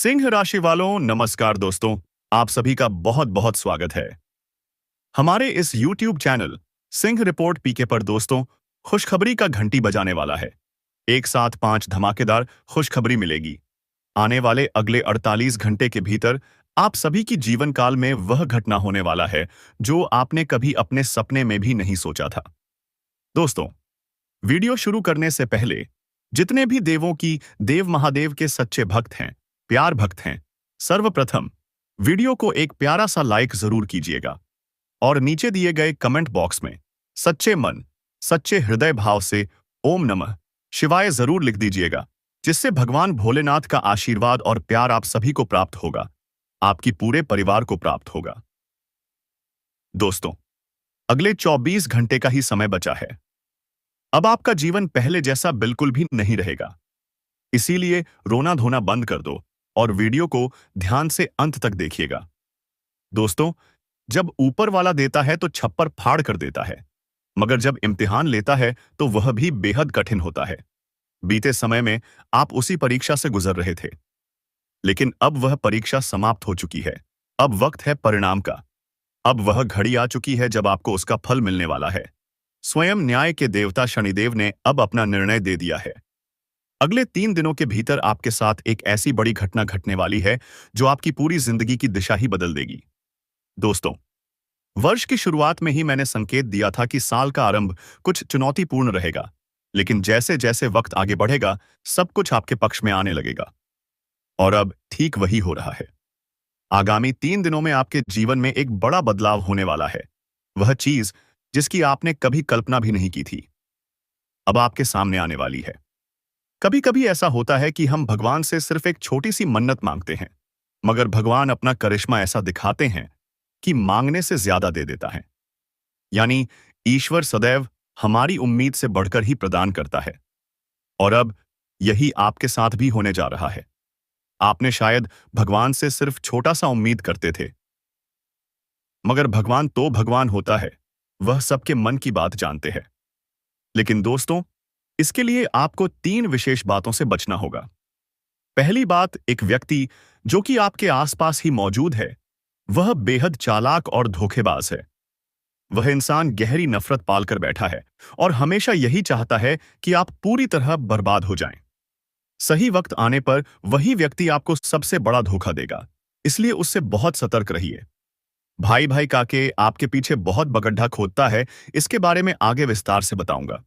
सिंह राशि वालों, नमस्कार दोस्तों। आप सभी का बहुत बहुत स्वागत है हमारे इस YouTube चैनल सिंह रिपोर्ट पीके पर। दोस्तों, खुशखबरी का घंटी बजाने वाला है। एक साथ 5 धमाकेदार खुशखबरी मिलेगी। आने वाले अगले 48 घंटे के भीतर आप सभी की जीवन काल में वह घटना होने वाला है जो आपने कभी अपने सपने में भी नहीं सोचा था। दोस्तों, वीडियो शुरू करने से पहले जितने भी देवों की देव महादेव के सच्चे भक्त हैं, प्यार भक्त हैं, सर्वप्रथम वीडियो को एक प्यारा सा लाइक जरूर कीजिएगा और नीचे दिए गए कमेंट बॉक्स में सच्चे मन, सच्चे हृदय भाव से ओम नमः शिवाय जरूर लिख दीजिएगा, जिससे भगवान भोलेनाथ का आशीर्वाद और प्यार आप सभी को प्राप्त होगा, आपकी पूरे परिवार को प्राप्त होगा। दोस्तों, अगले 24 घंटे का ही समय बचा है। अब आपका जीवन पहले जैसा बिल्कुल भी नहीं रहेगा। इसीलिए रोना धोना बंद कर दो और वीडियो को ध्यान से अंत तक देखिएगा। दोस्तों, जब ऊपर वाला देता है तो छप्पर फाड़ कर देता है, मगर जब इम्तिहान लेता है तो वह भी बेहद कठिन होता है। बीते समय में आप उसी परीक्षा से गुजर रहे थे, लेकिन अब वह परीक्षा समाप्त हो चुकी है। अब वक्त है परिणाम का। अब वह घड़ी आ चुकी है जब आपको उसका फल मिलने वाला है। स्वयं न्याय के देवता शनिदेव ने अब अपना निर्णय दे दिया है। अगले 3 दिनों के भीतर आपके साथ एक ऐसी बड़ी घटना घटने वाली है जो आपकी पूरी जिंदगी की दिशा ही बदल देगी। दोस्तों, वर्ष की शुरुआत में ही मैंने संकेत दिया था कि साल का आरंभ कुछ चुनौतीपूर्ण रहेगा, लेकिन जैसे जैसे वक्त आगे बढ़ेगा सब कुछ आपके पक्ष में आने लगेगा। और अब ठीक वही हो रहा है। आगामी 3 दिनों में आपके जीवन में एक बड़ा बदलाव होने वाला है। वह चीज जिसकी आपने कभी कल्पना भी नहीं की थी, अब आपके सामने आने वाली है। कभी कभी ऐसा होता है कि हम भगवान से सिर्फ एक छोटी सी मन्नत मांगते हैं, मगर भगवान अपना करिश्मा ऐसा दिखाते हैं कि मांगने से ज्यादा दे देता है। यानी ईश्वर सदैव हमारी उम्मीद से बढ़कर ही प्रदान करता है। और अब यही आपके साथ भी होने जा रहा है। आपने शायद भगवान से सिर्फ छोटा सा उम्मीद करते थे, मगर भगवान तो भगवान होता है, वह सबके मन की बात जानते हैं। लेकिन दोस्तों, इसके लिए आपको 3 विशेष बातों से बचना होगा। पहली बात, एक व्यक्ति जो कि आपके आसपास ही मौजूद है, वह बेहद चालाक और धोखेबाज है। वह इंसान गहरी नफरत पालकर बैठा है और हमेशा यही चाहता है कि आप पूरी तरह बर्बाद हो जाएं। सही वक्त आने पर वही व्यक्ति आपको सबसे बड़ा धोखा देगा, इसलिए उससे बहुत सतर्क रहिए। भाई भाई काके आपके पीछे बहुत बगड्ढा खोदता है, इसके बारे में आगे विस्तार से बताऊंगा।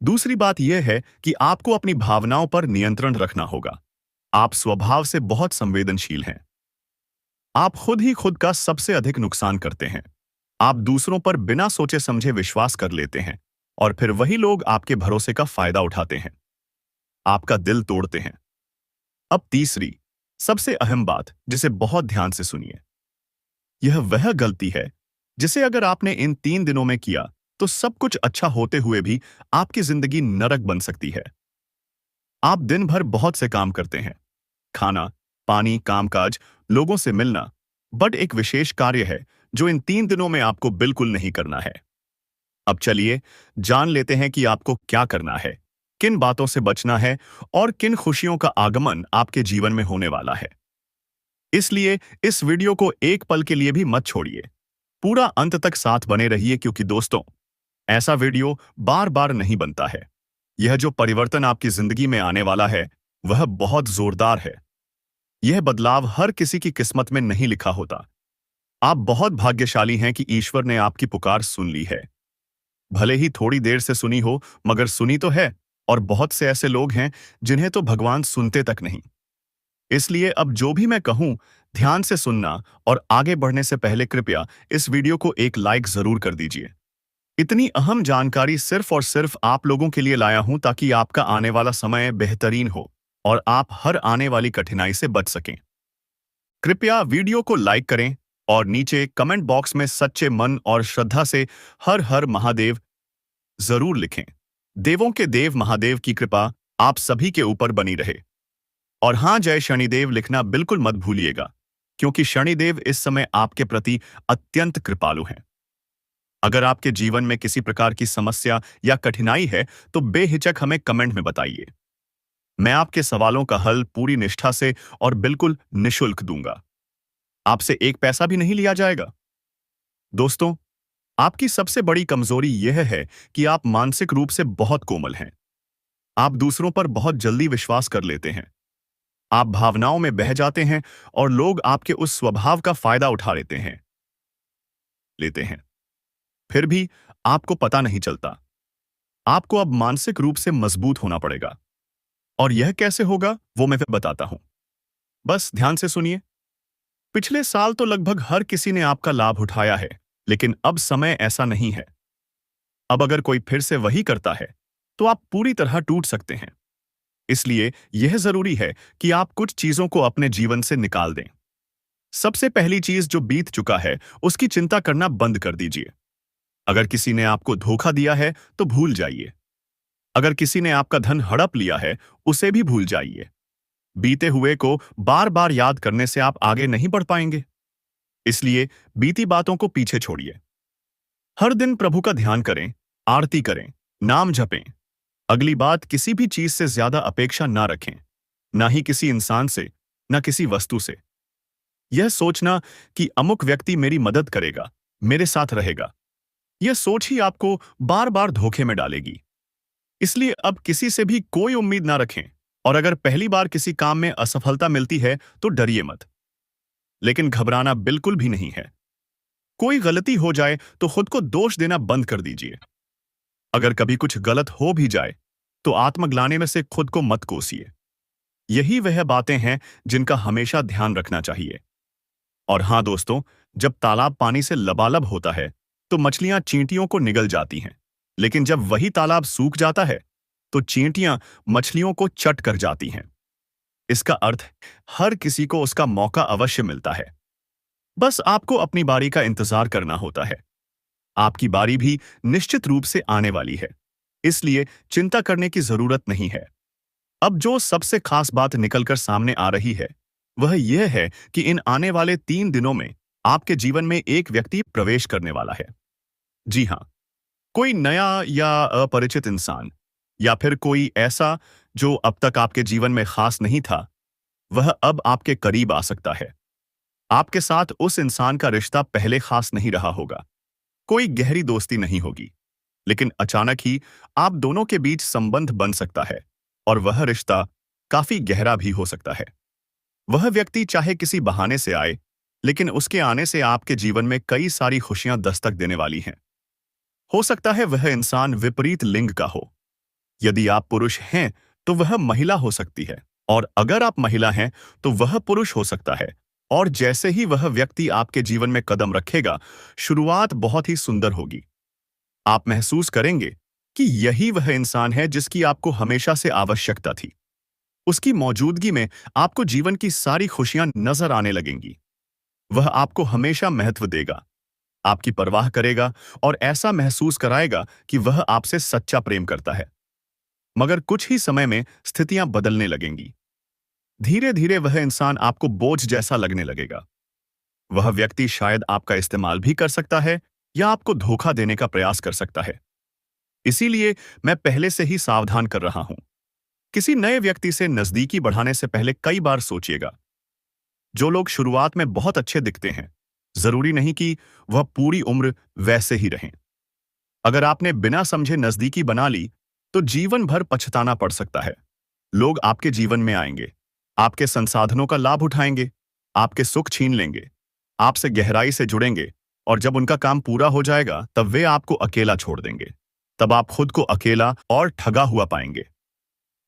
दूसरी बात यह है कि आपको अपनी भावनाओं पर नियंत्रण रखना होगा। आप स्वभाव से बहुत संवेदनशील हैं। आप खुद ही खुद का सबसे अधिक नुकसान करते हैं। आप दूसरों पर बिना सोचे समझे विश्वास कर लेते हैं और फिर वही लोग आपके भरोसे का फायदा उठाते हैं, आपका दिल तोड़ते हैं। अब तीसरी, सबसे अहम बात, जिसे बहुत ध्यान से सुनिए। यह वह गलती है जिसे अगर आपने इन 3 दिनों में किया तो सब कुछ अच्छा होते हुए भी आपकी जिंदगी नरक बन सकती है। आप दिन भर बहुत से काम करते हैं, खाना, पानी, कामकाज, लोगों से मिलना, बट एक विशेष कार्य है जो इन 3 दिनों में आपको बिल्कुल नहीं करना है। अब चलिए जान लेते हैं कि आपको क्या करना है, किन बातों से बचना है और किन खुशियों का आगमन आपके जीवन में होने वाला है। इसलिए इस वीडियो को एक पल के लिए भी मत छोड़िए। पूरा अंत तक साथ बने रहिए, क्योंकि दोस्तों, ऐसा वीडियो बार बार नहीं बनता है। यह जो परिवर्तन आपकी जिंदगी में आने वाला है वह बहुत जोरदार है। यह बदलाव हर किसी की किस्मत में नहीं लिखा होता। आप बहुत भाग्यशाली हैं कि ईश्वर ने आपकी पुकार सुन ली है। भले ही थोड़ी देर से सुनी हो, मगर सुनी तो है। और बहुत से ऐसे लोग हैं जिन्हें तो भगवान सुनते तक नहीं। इसलिए अब जो भी मैं कहूं, ध्यान से सुनना और आगे बढ़ने से पहले कृपया इस वीडियो को एक लाइक जरूर कर दीजिए। इतनी अहम जानकारी सिर्फ और सिर्फ आप लोगों के लिए लाया हूं ताकि आपका आने वाला समय बेहतरीन हो और आप हर आने वाली कठिनाई से बच सकें। कृपया वीडियो को लाइक करें और नीचे कमेंट बॉक्स में सच्चे मन और श्रद्धा से हर हर महादेव जरूर लिखें। देवों के देव महादेव की कृपा आप सभी के ऊपर बनी रहे। और हां, जय शनिदेव लिखना बिल्कुल मत भूलिएगा, क्योंकि शनिदेव इस समय आपके प्रति अत्यंत कृपालु हैं। अगर आपके जीवन में किसी प्रकार की समस्या या कठिनाई है तो बेहिचक हमें कमेंट में बताइए। मैं आपके सवालों का हल पूरी निष्ठा से और बिल्कुल निशुल्क दूंगा। आपसे एक पैसा भी नहीं लिया जाएगा। दोस्तों, आपकी सबसे बड़ी कमजोरी यह है कि आप मानसिक रूप से बहुत कोमल हैं। आप दूसरों पर बहुत जल्दी विश्वास कर लेते हैं। आप भावनाओं में बह जाते हैं और लोग आपके उस स्वभाव का फायदा उठा लेते हैं। फिर भी आपको पता नहीं चलता। आपको अब मानसिक रूप से मजबूत होना पड़ेगा। और यह कैसे होगा, वो मैं फिर बताता हूं। बस ध्यान से सुनिए। पिछले साल तो लगभग हर किसी ने आपका लाभ उठाया है, लेकिन अब समय ऐसा नहीं है। अब अगर कोई फिर से वही करता है, तो आप पूरी तरह टूट सकते हैं। इसलिए यह जरूरी है कि आप कुछ चीजों को अपने जीवन से निकाल दें। सबसे पहली चीज, जो बीत चुका है उसकी चिंता करना बंद कर दीजिए। अगर किसी ने आपको धोखा दिया है तो भूल जाइए। अगर किसी ने आपका धन हड़प लिया है, उसे भी भूल जाइए। बीते हुए को बार बार याद करने से आप आगे नहीं बढ़ पाएंगे। इसलिए बीती बातों को पीछे छोड़िए। हर दिन प्रभु का ध्यान करें, आरती करें, नाम जपें। अगली बात, किसी भी चीज से ज्यादा अपेक्षा ना रखें। ना ही किसी इंसान से, ना किसी वस्तु से। यह सोचना कि अमुक व्यक्ति मेरी मदद करेगा, मेरे साथ रहेगा, यह सोच ही आपको बार बार धोखे में डालेगी। इसलिए अब किसी से भी कोई उम्मीद ना रखें। और अगर पहली बार किसी काम में असफलता मिलती है तो डरिए मत। लेकिन घबराना बिल्कुल भी नहीं है। कोई गलती हो जाए तो खुद को दोष देना बंद कर दीजिए। अगर कभी कुछ गलत हो भी जाए तो आत्मग्लानि में से खुद को मत कोसिए। यही वह बातें हैं जिनका हमेशा ध्यान रखना चाहिए। और हां दोस्तों, जब तालाब पानी से लबालब होता है तो मछलियां चींटियों को निगल जाती हैं। लेकिन जब वही तालाब सूख जाता है तो चींटियां मछलियों को चट कर जाती हैं। इसका अर्थ, हर किसी को उसका मौका अवश्य मिलता है। बस आपको अपनी बारी का इंतजार करना होता है। आपकी बारी भी निश्चित रूप से आने वाली है। इसलिए चिंता करने की जरूरत नहीं है। अब जो सबसे खास बात निकलकर सामने आ रही है, वह यह है कि इन आने वाले 3 दिनों में आपके जीवन में एक व्यक्ति प्रवेश करने वाला है। जी हां, कोई नया या अपरिचित इंसान, या फिर कोई ऐसा जो अब तक आपके जीवन में खास नहीं था, वह अब आपके करीब आ सकता है। आपके साथ उस इंसान का रिश्ता पहले खास नहीं रहा होगा। कोई गहरी दोस्ती नहीं होगी, लेकिन अचानक ही आप दोनों के बीच संबंध बन सकता है। और वह रिश्ता काफी गहरा भी हो सकता है। वह व्यक्ति चाहे किसी बहाने से आए, लेकिन उसके आने से आपके जीवन में कई सारी खुशियां दस्तक देने वाली हैं। हो सकता है वह इंसान विपरीत लिंग का हो। यदि आप पुरुष हैं तो वह महिला हो सकती है, और अगर आप महिला हैं तो वह पुरुष हो सकता है। और जैसे ही वह व्यक्ति आपके जीवन में कदम रखेगा, शुरुआत बहुत ही सुंदर होगी। आप महसूस करेंगे कि यही वह इंसान है जिसकी आपको हमेशा से आवश्यकता थी। उसकी मौजूदगी में आपको जीवन की सारी खुशियां नजर आने लगेंगी। वह आपको हमेशा महत्व देगा, आपकी परवाह करेगा और ऐसा महसूस कराएगा कि वह आपसे सच्चा प्रेम करता है। मगर कुछ ही समय में स्थितियां बदलने लगेंगी। धीरे धीरे वह इंसान आपको बोझ जैसा लगने लगेगा। वह व्यक्ति शायद आपका इस्तेमाल भी कर सकता है या आपको धोखा देने का प्रयास कर सकता है। इसीलिए मैं पहले से ही सावधान कर रहा हूं। किसी नए व्यक्ति से नजदीकी बढ़ाने से पहले कई बार सोचिएगा। जो लोग शुरुआत में बहुत अच्छे दिखते हैं, जरूरी नहीं कि वह पूरी उम्र वैसे ही रहें। अगर आपने बिना समझे नजदीकी बना ली तो जीवन भर पछताना पड़ सकता है। लोग आपके जीवन में आएंगे, आपके संसाधनों का लाभ उठाएंगे, आपके सुख छीन लेंगे, आपसे गहराई से जुड़ेंगे, और जब उनका काम पूरा हो जाएगा तब वे आपको अकेला छोड़ देंगे। तब आप खुद को अकेला और ठगा हुआ पाएंगे।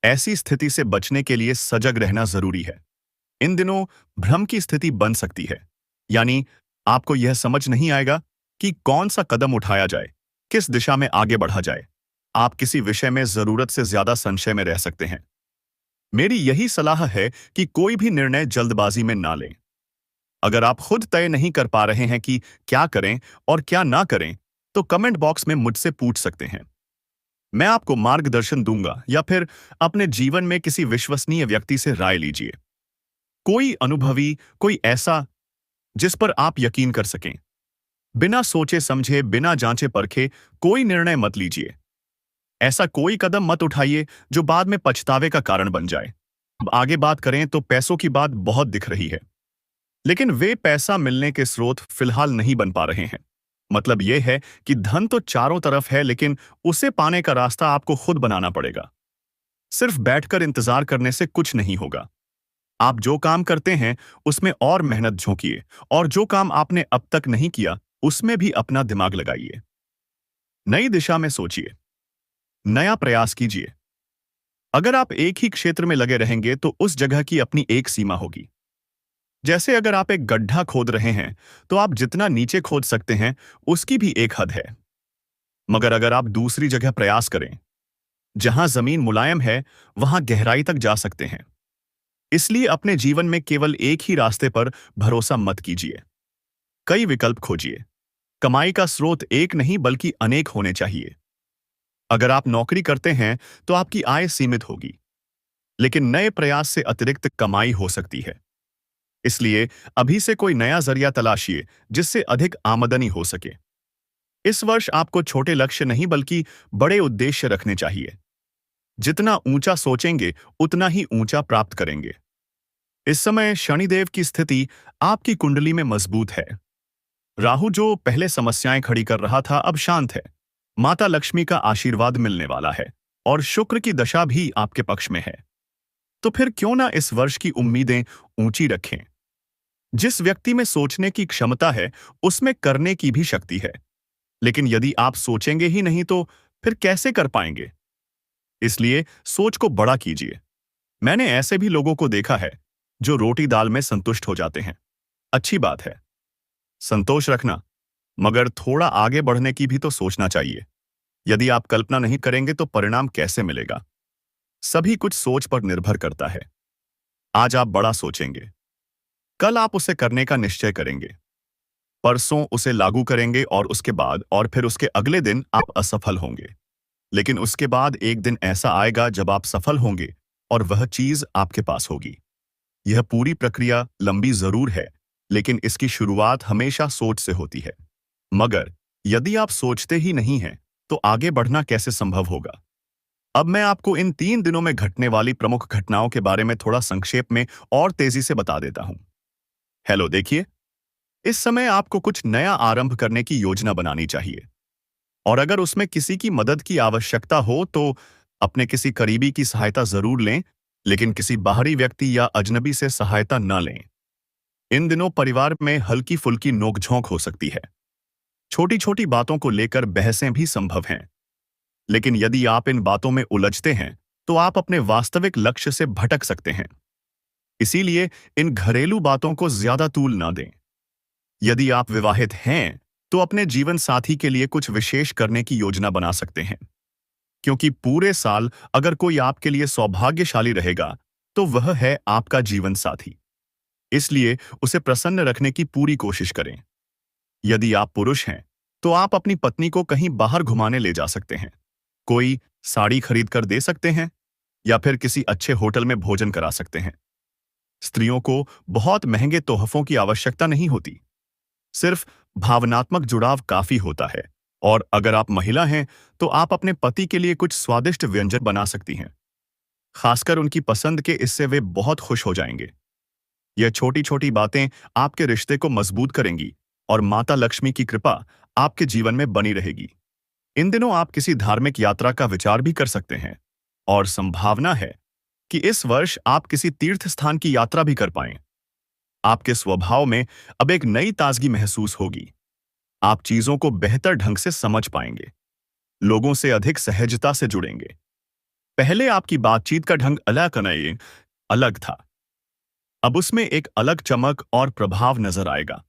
ऐसी स्थिति से बचने के लिए सजग रहना जरूरी है। इन दिनों भ्रम की स्थिति बन सकती है, यानी आपको यह समझ नहीं आएगा कि कौन सा कदम उठाया जाए, किस दिशा में आगे बढ़ा जाए। आप किसी विषय में जरूरत से ज्यादा संशय में रह सकते हैं। मेरी यही सलाह है कि कोई भी निर्णय जल्दबाजी में ना लें। अगर आप खुद तय नहीं कर पा रहे हैं कि क्या करें और क्या ना करें, तो कमेंट बॉक्स में मुझसे पूछ सकते हैं। मैं आपको मार्गदर्शन दूंगा, या फिर अपने जीवन में किसी विश्वसनीय व्यक्ति से राय लीजिए। कोई अनुभवी, कोई ऐसा जिस पर आप यकीन कर सकें। बिना सोचे समझे, बिना जांचे परखे कोई निर्णय मत लीजिए। ऐसा कोई कदम मत उठाइए जो बाद में पछतावे का कारण बन जाए। अब आगे बात करें तो पैसों की बात बहुत दिख रही है, लेकिन वे पैसा मिलने के स्रोत फिलहाल नहीं बन पा रहे हैं। मतलब यह है कि धन तो चारों तरफ है, लेकिन उसे पाने का रास्ता आपको खुद बनाना पड़ेगा। सिर्फ बैठकर इंतजार करने से कुछ नहीं होगा। आप जो काम करते हैं उसमें और मेहनत झोंकिए, और जो काम आपने अब तक नहीं किया उसमें भी अपना दिमाग लगाइए। नई दिशा में सोचिए, नया प्रयास कीजिए। अगर आप एक ही क्षेत्र में लगे रहेंगे तो उस जगह की अपनी एक सीमा होगी। जैसे अगर आप एक गड्ढा खोद रहे हैं तो आप जितना नीचे खोद सकते हैं उसकी भी एक हद है। मगर अगर आप दूसरी जगह प्रयास करें, जहां जमीन मुलायम है, वहां गहराई तक जा सकते हैं। इसलिए अपने जीवन में केवल एक ही रास्ते पर भरोसा मत कीजिए। कई विकल्प खोजिए। कमाई का स्रोत एक नहीं बल्कि अनेक होने चाहिए। अगर आप नौकरी करते हैं तो आपकी आय सीमित होगी, लेकिन नए प्रयास से अतिरिक्त कमाई हो सकती है। इसलिए अभी से कोई नया जरिया तलाशिए जिससे अधिक आमदनी हो सके। इस वर्ष आपको छोटे लक्ष्य नहीं बल्कि बड़े उद्देश्य रखने चाहिए। जितना ऊंचा सोचेंगे उतना ही ऊंचा प्राप्त करेंगे। इस समय शनिदेव की स्थिति आपकी कुंडली में मजबूत है। राहु जो पहले समस्याएं खड़ी कर रहा था अब शांत है। माता लक्ष्मी का आशीर्वाद मिलने वाला है, और शुक्र की दशा भी आपके पक्ष में है। तो फिर क्यों ना इस वर्ष की उम्मीदें ऊंची रखें। जिस व्यक्ति में सोचने की क्षमता है उसमें करने की भी शक्ति है, लेकिन यदि आप सोचेंगे ही नहीं तो फिर कैसे कर पाएंगे। इसलिए सोच को बड़ा कीजिए। मैंने ऐसे भी लोगों को देखा है जो रोटी दाल में संतुष्ट हो जाते हैं। अच्छी बात है संतोष रखना, मगर थोड़ा आगे बढ़ने की भी तो सोचना चाहिए। यदि आप कल्पना नहीं करेंगे तो परिणाम कैसे मिलेगा। सभी कुछ सोच पर निर्भर करता है। आज आप बड़ा सोचेंगे, कल आप उसे करने का निश्चय करेंगे, परसों उसे लागू करेंगे, और उसके बाद और फिर उसके अगले दिन आप असफल होंगे। लेकिन उसके बाद एक दिन ऐसा आएगा जब आप सफल होंगे और वह चीज आपके पास होगी। यह पूरी प्रक्रिया लंबी जरूर है, लेकिन इसकी शुरुआत हमेशा सोच से होती है। मगर यदि आप सोचते ही नहीं हैं तो आगे बढ़ना कैसे संभव होगा। अब मैं आपको इन 3 दिनों में घटने वाली प्रमुख घटनाओं के बारे में थोड़ा संक्षेप में और तेजी से बता देता हूं। हेलो, देखिए, इस समय आपको कुछ नया आरंभ करने की योजना बनानी चाहिए, और अगर उसमें किसी की मदद की आवश्यकता हो तो अपने किसी करीबी की सहायता जरूर लें, लेकिन किसी बाहरी व्यक्ति या अजनबी से सहायता न लें। इन दिनों परिवार में हल्की फुल्की नोकझोंक हो सकती है। छोटी छोटी बातों को लेकर बहसें भी संभव हैं, लेकिन यदि आप इन बातों में उलझते हैं तो आप अपने वास्तविक लक्ष्य से भटक सकते हैं। इसीलिए इन घरेलू बातों को ज्यादा तूल ना दें। यदि आप विवाहित हैं तो अपने जीवन साथी के लिए कुछ विशेष करने की योजना बना सकते हैं, क्योंकि पूरे साल अगर कोई आपके लिए सौभाग्यशाली रहेगा तो वह है आपका जीवन साथी। इसलिए उसे प्रसन्न रखने की पूरी कोशिश करें। यदि आप पुरुष हैं तो आप अपनी पत्नी को कहीं बाहर घुमाने ले जा सकते हैं। कोई साड़ी खरीद कर दे सकते हैं, या फिर किसी अच्छे होटल में भोजन करा सकते हैं। स्त्रियों को बहुत महंगे तोहफों की आवश्यकता नहीं होती, सिर्फ भावनात्मक जुड़ाव काफी होता है। और अगर आप महिला हैं तो आप अपने पति के लिए कुछ स्वादिष्ट व्यंजन बना सकती हैं। खासकर उनकी पसंद के, इससे वे बहुत खुश हो जाएंगे। यह छोटी छोटी बातें आपके रिश्ते को मजबूत करेंगी, और माता लक्ष्मी की कृपा आपके जीवन में बनी रहेगी। इन दिनों आप किसी धार्मिक यात्रा का विचार भी कर सकते हैं, और संभावना है कि इस वर्ष आप किसी तीर्थ स्थान की यात्रा भी कर पाएं। आपके स्वभाव में अब एक नई ताजगी महसूस होगी। आप चीजों को बेहतर ढंग से समझ पाएंगे, लोगों से अधिक सहजता से जुड़ेंगे। पहले आपकी बातचीत का ढंग अलग था, अब उसमें एक अलग चमक और प्रभाव नजर आएगा।